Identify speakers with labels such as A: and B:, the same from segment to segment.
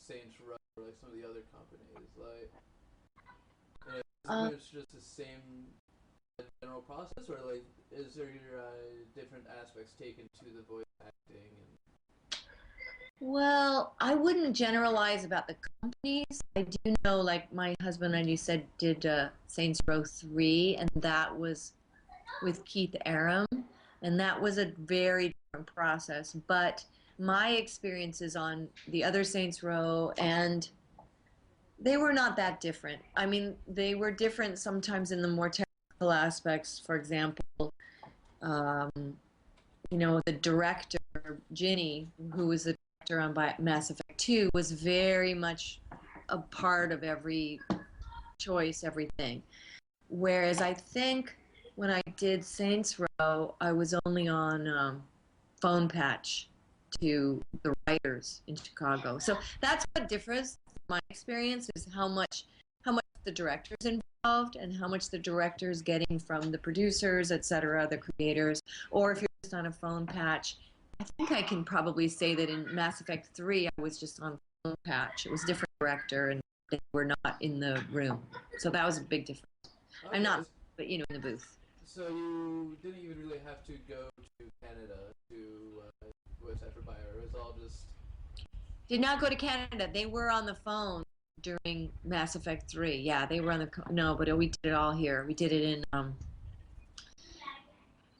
A: Saints Row or like some of the other companies? Like, you know, is it
B: Uh,
A: pretty much just the same general process, or like, is there different aspects taken to the voice acting? And
B: well, I wouldn't generalize about the companies. I do know, like my husband and you said, did Saints Row 3, and that was with Keith Aram, and that was a very different process. But my experiences on the other Saints Row, and they were not that different. I mean, they were different sometimes in the more technical aspects. For example, um, the director, Ginny, who was the director on Mass Effect 2, was very much a part of every choice, everything. Whereas I think when I did Saints Row, I was only on phone patch to the writers in Chicago. So that's what differs. My experience is how much the director's involved and how much the director's getting from the producers, etc., the creators, or if you're just on a phone patch. I think I can probably say that in Mass Effect 3, I was just on phone patch. It was a different director and they were not in the room. So that was a big difference. I'm
A: okay,
B: not, but in the booth.
A: so you didn't even really have to go to Canada to voice act for Bio. It was all just
B: Did not go to Canada. They were on the phone during Mass Effect 3. Yeah, they were on the no, but we did it all here. We did it in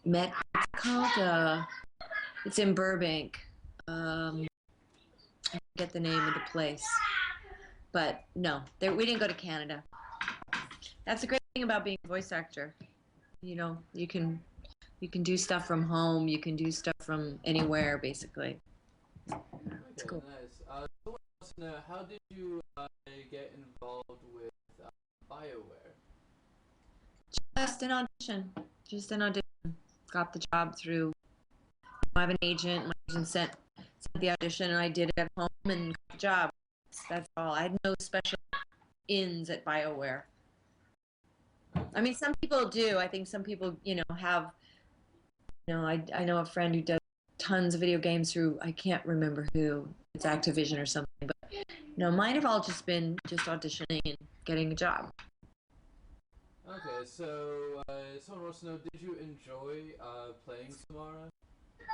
B: what's it called? It's in Burbank. I forget the name of the place. But no, we didn't go to Canada. That's the great thing about being a voice actor. You can do stuff from home. You can do stuff from anywhere, basically. It's
A: okay,
B: cool.
A: nice. Someone wants to know, how did you get involved with BioWare?
B: Just an audition. Just an audition. Got the job through. I have an agent. My agent sent the audition, and I did it at home and got the job. That's all. I had no special ins at BioWare. I
A: Okay.
B: mean, some people do. I think some people, have. I know a friend who does tons of video games through. I can't remember who. It's Activision or something. But no, mine have all just been just auditioning and getting a job.
A: Okay, so someone wants to know, did you enjoy playing Samara?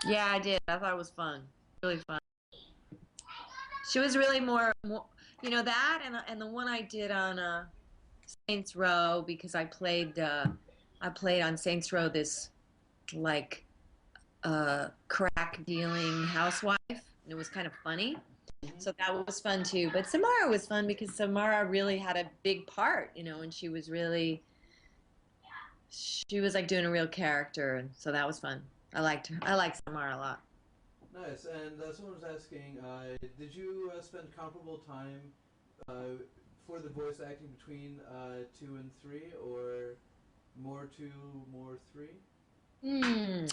B: Yeah, I did. I thought it was fun. Really fun. She was really more, that and the one I did on Saints Row because I played on Saints Row this like crack dealing housewife, and it was kind of funny.
A: Mm-hmm.
B: So that was fun too. But Samara was fun because Samara really had a big part, and she was like doing a real character, and so that was fun. I liked her. I liked Samara a lot.
A: Nice. And someone was asking, did you spend comparable time uh, for the voice acting between 2 and 3, or more 2, more 3?
B: Hmm.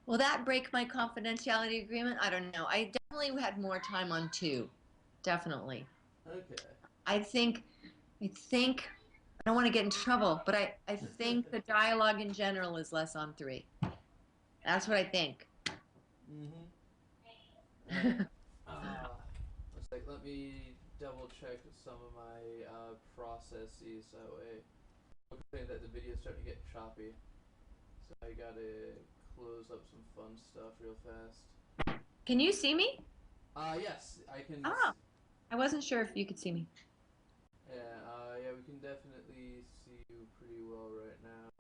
B: Will that break my confidentiality agreement? I don't know. I definitely had more time on two. Definitely.
A: Okay.
B: I think, I don't want to get in trouble, but I think the dialogue in general is less on three. That's what I think.
A: Mm-hmm. And it's like, let me double check some of my processes that way. I'm complaining that the video's starting to get choppy, so I gotta close up some fun stuff real fast.
B: Can you see me?
A: Yes, I can.
B: Oh, I wasn't sure if you could see me.
A: Yeah, yeah, we can definitely see you pretty well right now.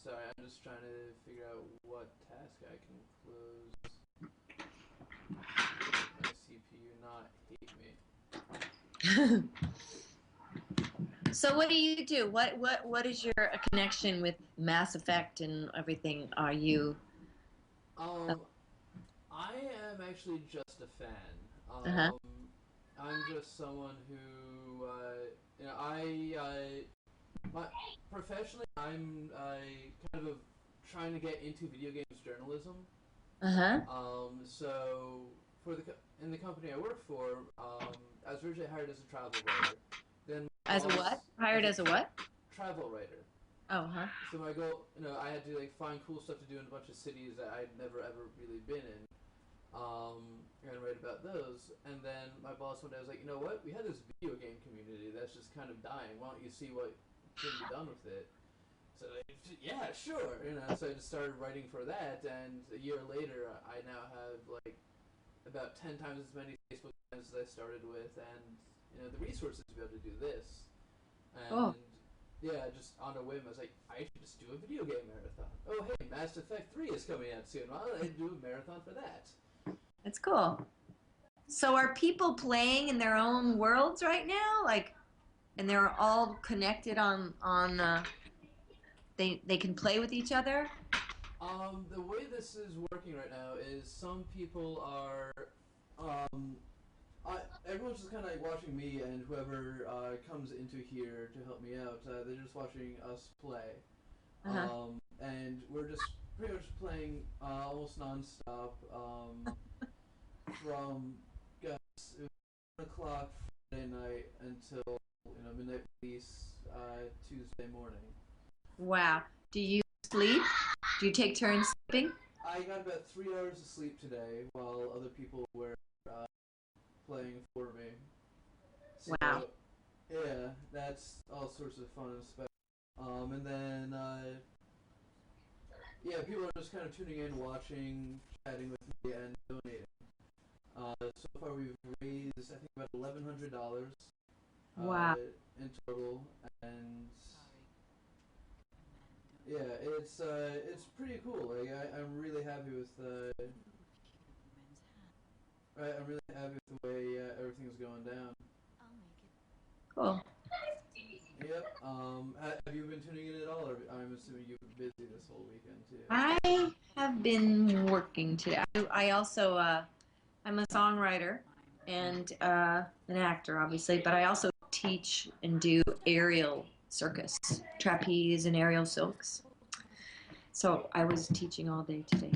A: Sorry, I'm just trying to figure out what task I can close. My CPU not hate me.
B: So what do you do? What is your connection with Mass Effect and everything? Are you?
A: Um, I am actually just a fan.
B: Uh-huh.
A: I'm just someone who, my, professionally, I'm kind of trying to get into video games journalism.
B: Uh-huh.
A: So in the company I work for, I was originally hired as a travel writer. Then my
B: As a
A: boss
B: what?
A: as
B: Hired
A: a
B: as a what?
A: travel writer.
B: Oh, huh.
A: So my goal, I had to like find cool stuff to do in a bunch of cities that I'd never ever really been in. and write about those. And then my boss one day was like, you know what? We had this video game community that's just kind of dying. Why don't you see what can be done with it? So yeah, sure. So I just started writing for that, and a year later, I now have like about 10 times as many Facebook friends as I started with, and the resources to be able to do this.
B: Oh,
A: And yeah, just on a whim, I was like, I should just do a video game marathon. Oh hey, Mass Effect 3 is coming out soon. Why don't I do a marathon for that?
B: that's cool. So are people playing in their own worlds right now? Like, and they're all connected on they can play with each other?
A: The way this is working right now is some people are, um, everyone's just kind of like watching me and whoever comes into here to help me out. They're just watching us play,
B: Uh-huh.
A: and we're just pretty much playing almost nonstop from 1 o'clock Friday night until midnight police Tuesday morning.
B: Wow. Do you sleep? Do you take turns sleeping?
A: I got about 3 hours of sleep today while other people were playing for me. So
B: Wow.
A: yeah, that's all sorts of fun and special. And then yeah, people are just kind of tuning in, watching, chatting with me, and donating. So far, we've raised I think about $1,100
B: Wow.
A: in total, and yeah, it's pretty cool. Like I'm really happy with I'm really happy with the way everything's going down.
B: Cool.
A: Yep. Have you been tuning in at all? Or I'm assuming you've been busy this whole weekend too.
B: I have been working today. I also I'm a songwriter and an actor, obviously, but I also teach and do aerial circus, trapeze and aerial silks. So I was teaching all day today.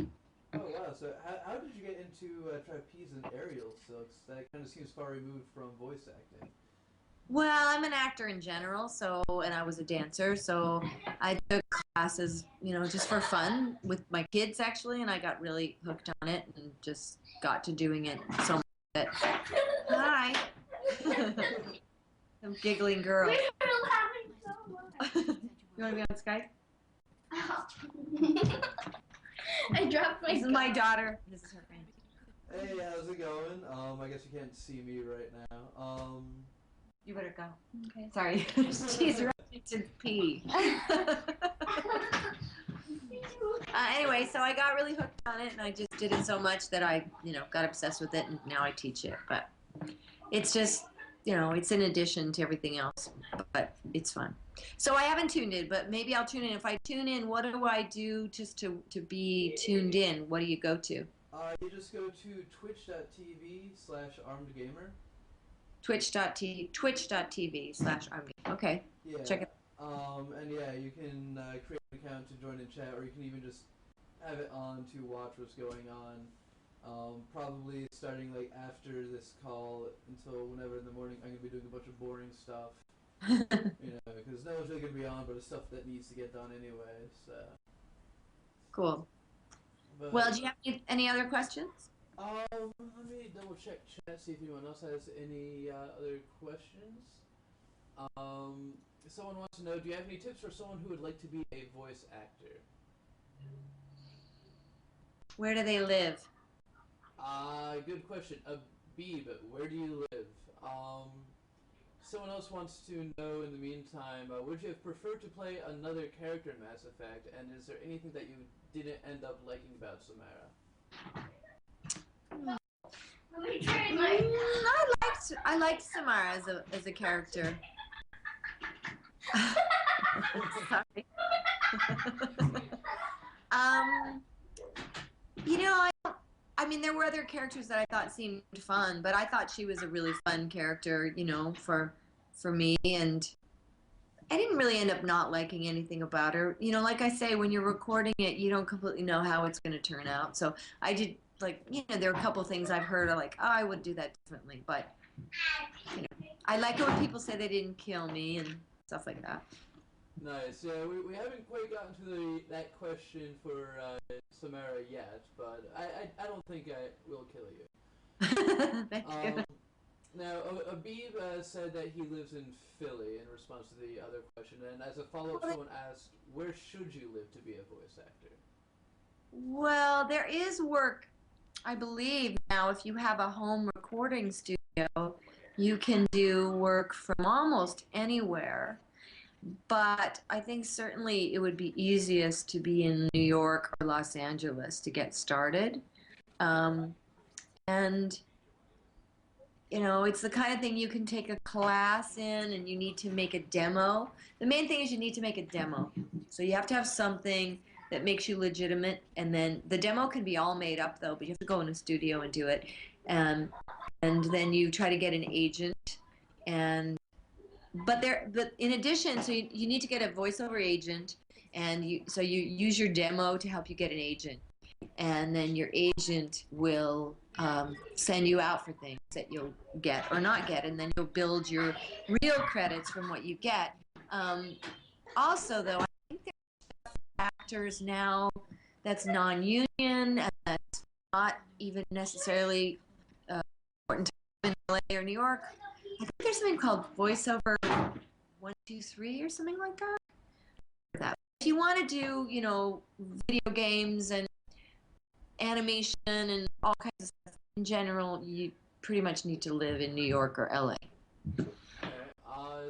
A: Oh wow! So how did you get into trapeze and aerial silks? That kind of seems far removed from voice acting.
B: Well, I'm an actor in general, so and I was a dancer, so I took classes, just for fun with my kids actually, and I got really hooked on it and just got to doing it so much that hi, some giggling girl. You want to be on Skype?
C: I dropped my.
B: This is my daughter. This is her friend.
A: Hey, how's it going? I guess you can't see me right now.
B: You better go. Okay. Sorry, she's ready to pee. Anyway, so I got really hooked on it, and I just did it so much that I, got obsessed with it, and now I teach it. But it's just, it's in addition to everything else, but it's fun. So I haven't tuned in, but maybe I'll tune in. If I tune in, what do I do just to be tuned in? What do you go to?
A: You just go to twitch.tv/armedgamer.
B: Twitch.tv/armedgamer. Okay.
A: Yeah.
B: Check it.
A: And yeah, you can create an account to join in chat, or you can even just have it on to watch what's going on. Probably starting like after this call until whenever in the morning, I'm gonna be doing a bunch of boring stuff. Because no one's really gonna be on, but it's stuff that needs to get done anyway. So.
B: Cool.
A: But,
B: Well, do you have any other questions?
A: Let me double check chat, see if anyone else has any other questions. Someone wants to know, do you have any tips for someone who would like to be a voice actor?
B: Where do they live?
A: Good question. But where do you live? Someone else wants to know in the meantime, would you have preferred to play another character in Mass Effect, and is there anything that you didn't end up liking about Samara?
B: I liked Samara as a character. Sorry. I mean, there were other characters that I thought seemed fun, but I thought she was a really fun character, for me, and I didn't really end up not liking anything about her. Like I say, when you're recording it, you don't completely know how it's going to turn out. So I did, there are a couple things I've heard are like, oh, I would do that differently, but I like it when people say they didn't kill me and stuff like that.
A: Nice. Yeah, we haven't quite gotten to that question for Samara yet, but I don't think I will kill you.
B: Thank you.
A: Now, Abib said that he lives in Philly in response to the other question, and as a follow-up, someone asked, where should you live to be a voice actor?
B: Well, there is work, I believe, now. If you have a home recording studio, you can do work from almost anywhere. But I think certainly it would be easiest to be in New York or Los Angeles to get started. Um, and it's the kind of thing you can take a class in and you need to make a demo. The main thing is you need to make a demo. So you have to have something that makes you legitimate, and then the demo can be all made up though, but you have to go in a studio and do it. And then you try to get an agent, and but in addition, so you need to get a voiceover agent, and you use your demo to help you get an agent, and then your agent will send you out for things that you'll get or not get, and then you'll build your real credits from what you get. Also, though, I think there's actors now that's non-union and that's not even necessarily important to in LA or New York. I think there's something called voiceover 123 or something like that. If you want to do, video games and animation and all kinds of stuff, in general, you pretty much need to live in New York or LA.
A: Okay.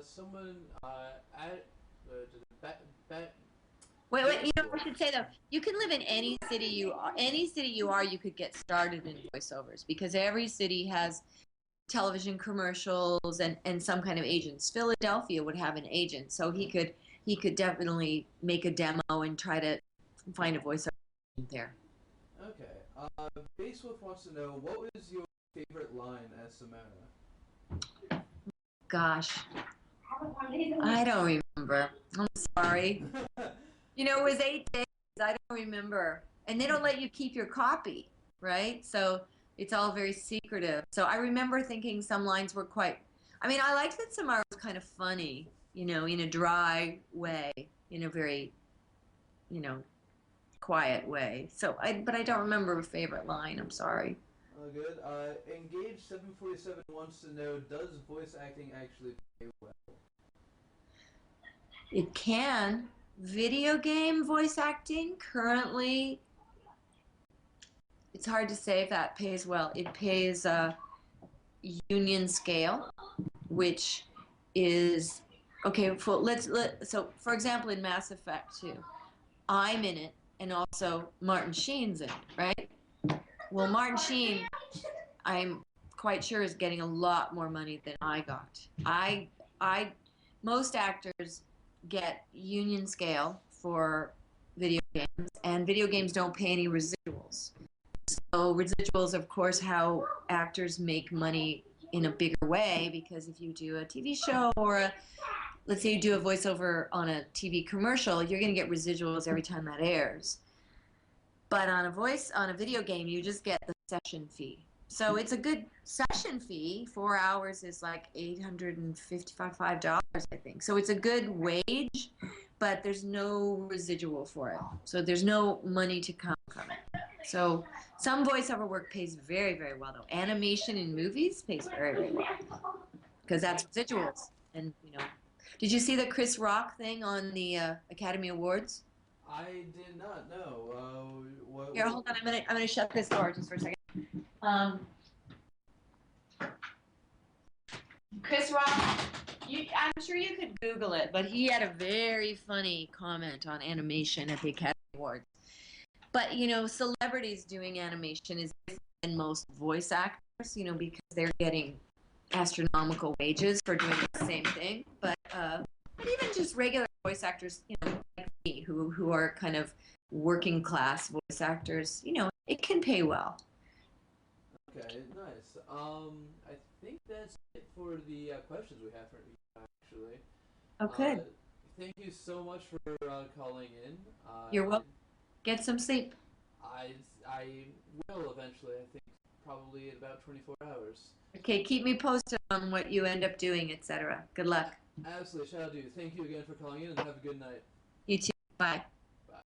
A: Someone at
B: Wait, I should say though, you can live in any city you are, you could get started in voiceovers because every city has television commercials and some kind of agents. Philadelphia would have an agent, so he could definitely make a demo and try to find a voiceover there.
A: Okay. Basewolf wants to know, what was your favorite line as Samara?
B: Gosh, I don't remember. I'm sorry. It was 8 days. I don't remember. And they don't let you keep your copy, right? So it's all very secretive. So I remember thinking some lines were I liked that Samara was kind of funny, in a dry way, in a very, quiet way. But I don't remember a favorite line. I'm sorry.
A: Oh, good. Engage 747 wants to know, does voice acting actually pay well?
B: It can. Video game voice acting currently, it's hard to say if that pays well. It pays union scale, which is okay. So for example, in Mass Effect 2, I'm in it, and also Martin Sheen's in it, right? Well, Martin Sheen, I'm quite sure is getting a lot more money than I got. Most actors get union scale for video games, and video games don't pay any residuals. So residuals, of course, how actors make money in a bigger way, because if you do a TV show or let's say you do a voiceover on a TV commercial, you're going to get residuals every time that airs. But on a video game, you just get the session fee. So it's a good session fee. 4 hours is like $855, I think. So it's a good wage, but there's no residual for it. So there's no money to come from it. So some voiceover work pays very, very well, though. Animation in movies pays very, very well because that's residuals. And did you see the Chris Rock thing on the Academy Awards?
A: I did not know.
B: Here, hold on. I'm gonna shut this door just for a second. Chris Rock, I'm sure you could Google it, but he had a very funny comment on animation at the Academy Awards. But celebrities doing animation is different than most voice actors, because they're getting astronomical wages for doing the same thing. But even just regular voice actors, like me, who are kind of working class voice actors, it can pay well.
A: Okay, nice. I think that's it for the questions we have for you, actually.
B: Okay.
A: Thank you so much for calling in.
B: You're welcome. Get some sleep.
A: I will eventually. I think probably in about 24 hours.
B: Okay, keep me posted on what you end up doing, etc. Good luck.
A: Absolutely, shall do. Thank you again for calling in and have a good night.
B: You too. Bye.